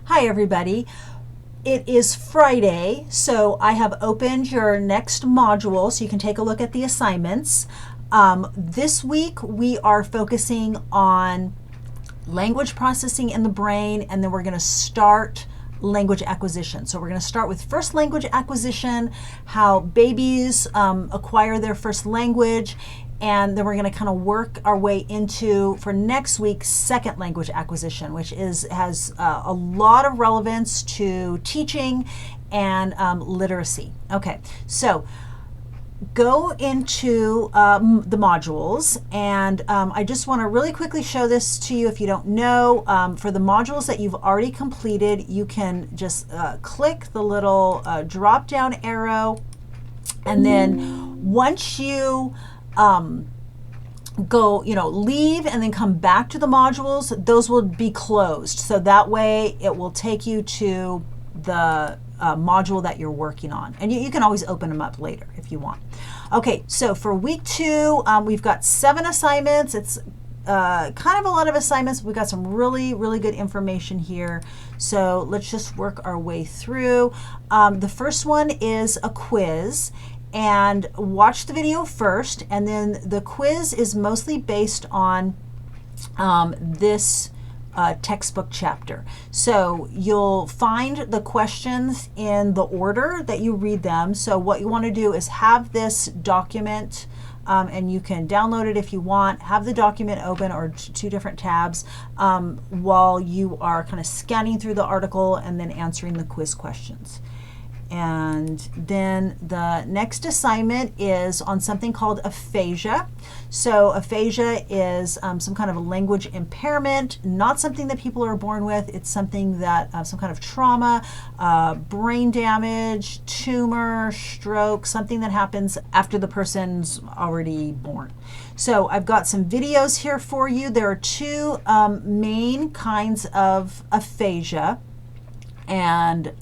Hi everybody. It is Friday, so I have opened your next module so you can take a look at the assignments. This week we are focusing on language processing in the brain, and then we're going to start language acquisition. So we're going to start with first language acquisition, how babies acquire their first language, and then we're going to kind of work our way into, for next week, second language acquisition, which has a lot of relevance to teaching and literacy. Okay, so go into the modules, and I just want to really quickly show this to you if you don't know. For the modules that you've already completed, you can just click the little drop down arrow, and then once you leave and then come back to the modules, those will be closed. So that way it will take you to the module that you're working on. And you can always open them up later if you want. Okay, so for week 2, we've got 7 assignments. It's kind of a lot of assignments. We've got some really, really good information here. So let's just work our way through. The first one is a quiz. And watch the video first, and then the quiz is mostly based on this textbook chapter. So you'll find the questions in the order that you read them. So what you want to do is have this document, and you can download it if you want, have the document open or 2 different tabs while you are kind of scanning through the article and then answering the quiz questions. And then the next assignment is on something called aphasia. So aphasia is some kind of a language impairment, not something that people are born with. It's something that, some kind of trauma, brain damage, tumor, stroke, something that happens after the person's already born. So I've got some videos here for you. There are 2 main kinds of aphasia, and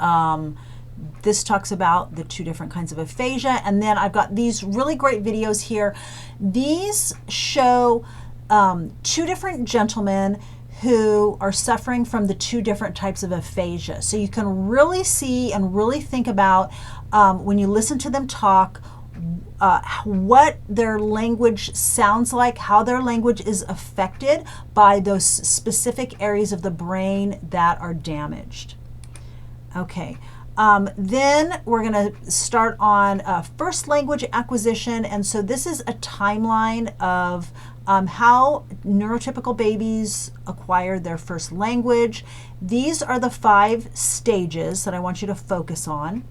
this talks about the 2 different kinds of aphasia. And then I've got these really great videos here. These show 2 different gentlemen who are suffering from the 2 different types of aphasia. So you can really see and really think about, when you listen to them talk, what their language sounds like, how their language is affected by those specific areas of the brain that are damaged. Okay. Then we're going to start on first language acquisition, and so this is a timeline of how neurotypical babies acquire their first language. These are the 5 stages that I want you to focus on,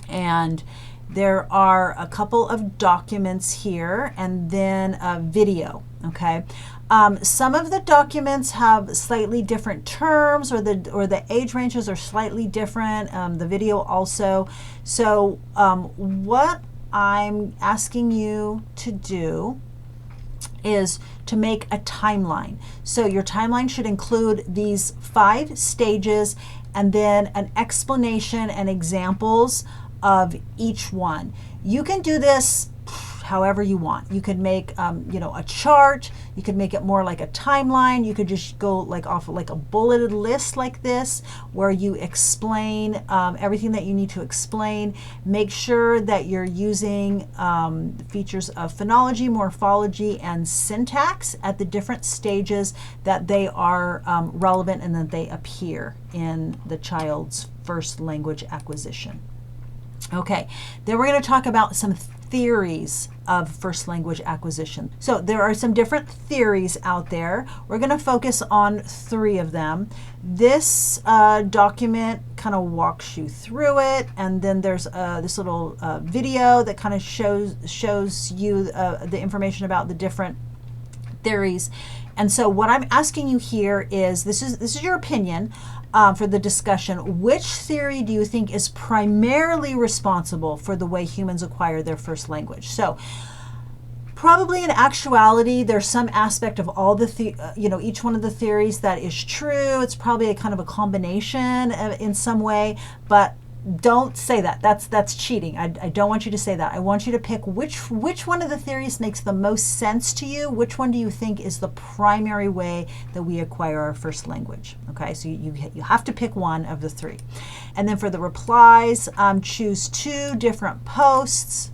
and there are a couple of documents here and then a video. Okay. Some of the documents have slightly different terms, or the age ranges are slightly different. The video also. So what I'm asking you to do is to make a timeline. So your timeline should include these 5 stages and then an explanation and examples of each one. You can do this however you want. You could make a chart. You could make it more like a timeline. You could just go off like a bulleted list like this, where you explain everything that you need to explain. Make sure that you're using features of phonology, morphology, and syntax at the different stages that they are relevant and that they appear in the child's first language acquisition. Okay, then we're going to talk about some theories of first language acquisition. So there are some different theories out there. We're going to focus on 3 of them. This document kind of walks you through it, and then there's this little video that kind of shows you the information about the different theories. And so what I'm asking you here is, this is your opinion for the discussion. Which theory do you think is primarily responsible for the way humans acquire their first language? So probably in actuality, there's some aspect of all the, each one of the theories that is true. It's probably a kind of a combination in some way, but don't say that. That's cheating. I don't want you to say that. I want you to pick which one of the theories makes the most sense to you. Which one do you think is the primary way that we acquire our first language? Okay, so you have to pick one of the three. And then for the replies, choose 2 different posts,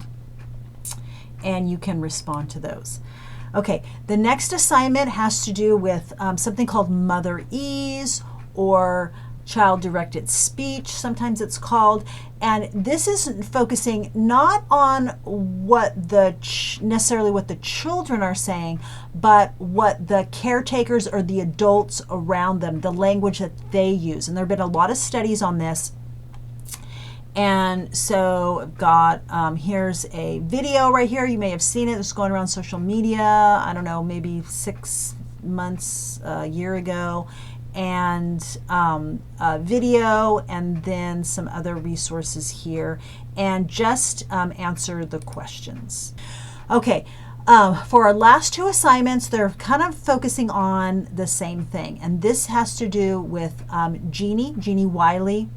and you can respond to those. Okay, the next assignment has to do with something called Motherese, or child-directed speech, sometimes it's called. And this is focusing not on what necessarily what the children are saying, but what the caretakers or the adults around them, the language that they use. And there have been a lot of studies on this. And so I've got, here's a video right here. You may have seen it. It's going around social media, I don't know, maybe 6 months, a year ago. And a video, and then some other resources here, and just answer the questions. Okay, for our last 2 assignments, they're kind of focusing on the same thing, and this has to do with Jeannie Wiley,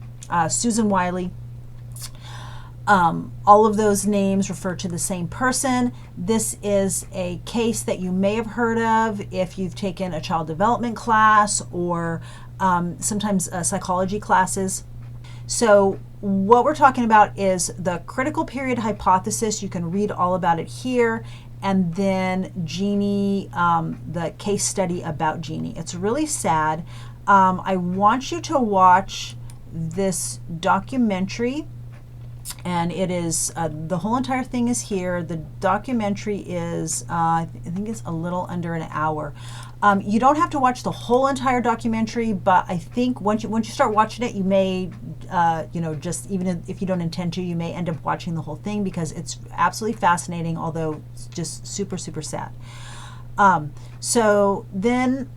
Susan Wiley. All of those names refer to the same person. This is a case that you may have heard of if you've taken a child development class, or sometimes psychology classes. So what we're talking about is the critical period hypothesis. You can read all about it here. And then Jeannie, the case study about Jeannie. It's really sad. I want you to watch this documentary. And it is, the whole entire thing is here. The documentary is, I think it's a little under an hour. You don't have to watch the whole entire documentary, but I think once you start watching it, you may, just even if you don't intend to, you may end up watching the whole thing, because it's absolutely fascinating, although it's just super, super sad. So then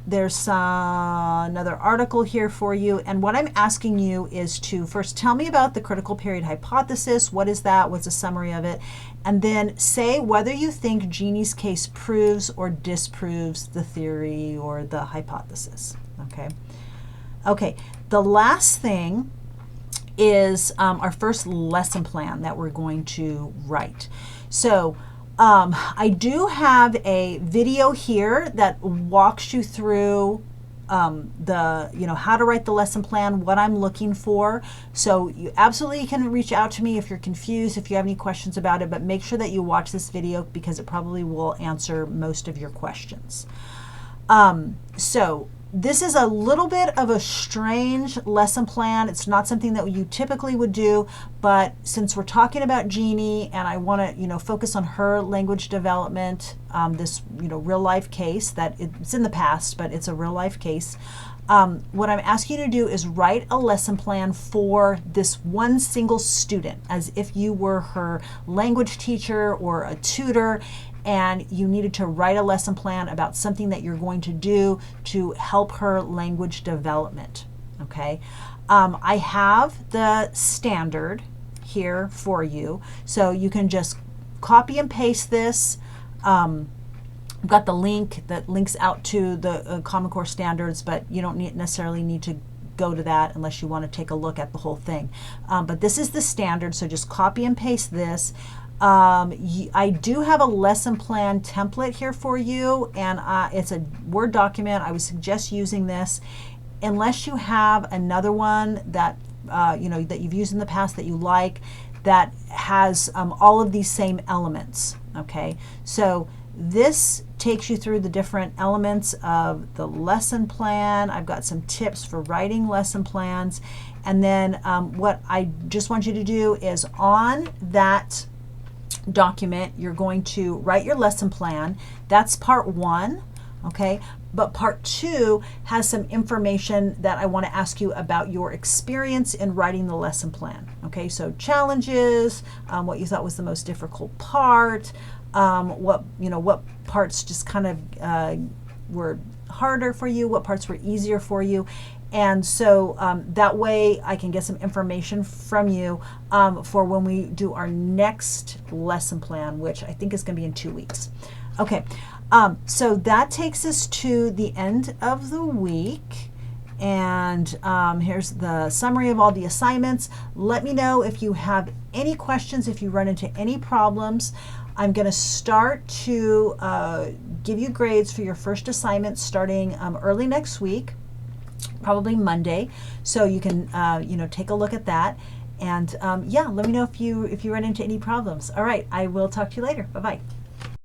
there's another article here for you, and what I'm asking you is to first tell me about the critical period hypothesis. What is that? What's a summary of it? And then say whether you think Jeannie's case proves or disproves the theory or the hypothesis. Okay. Okay, the last thing is our first lesson plan that we're going to write. So I do have a video here that walks you through how to write the lesson plan, what I'm looking for. So you absolutely can reach out to me if you're confused, if you have any questions about it, but make sure that you watch this video, because it probably will answer most of your questions. So this is a little bit of a strange lesson plan. It's not something that you typically would do, but since we're talking about Jeannie and I want to, focus on her language development, this, real life case that it's in the past, but it's a real life case. What I'm asking you to do is write a lesson plan for this one single student, as if you were her language teacher or a tutor, and you needed to write a lesson plan about something that you're going to do to help her language development. Okay, I have the standard here for you, so you can just copy and paste this. I've got the link that links out to the Common Core standards, but you don't necessarily need to go to that unless you want to take a look at the whole thing. But this is the standard, so just copy and paste this. I do have a lesson plan template here for you, and it's a Word document. I would suggest using this unless you have another one that that you've used in the past that you like, that has all of these same elements. Okay, so this takes you through the different elements of the lesson plan. I've got some tips for writing lesson plans, and then what I just want you to do is on that document, you're going to write your lesson plan. That's part 1, okay? But part 2 has some information that I want to ask you about your experience in writing the lesson plan. Okay, so challenges, what you thought was the most difficult part, what parts just kind of were harder for you, what parts were easier for you. And so that way I can get some information from you for when we do our next lesson plan, which I think is going to be in 2 weeks. Okay, so that takes us to the end of the week. And here's the summary of all the assignments. Let me know if you have any questions, if you run into any problems. I'm going to start to give you grades for your first assignment starting early next week, probably Monday. So you can take a look at that. And yeah, let me know if you run into any problems. All right, I will talk to you later. Bye-bye.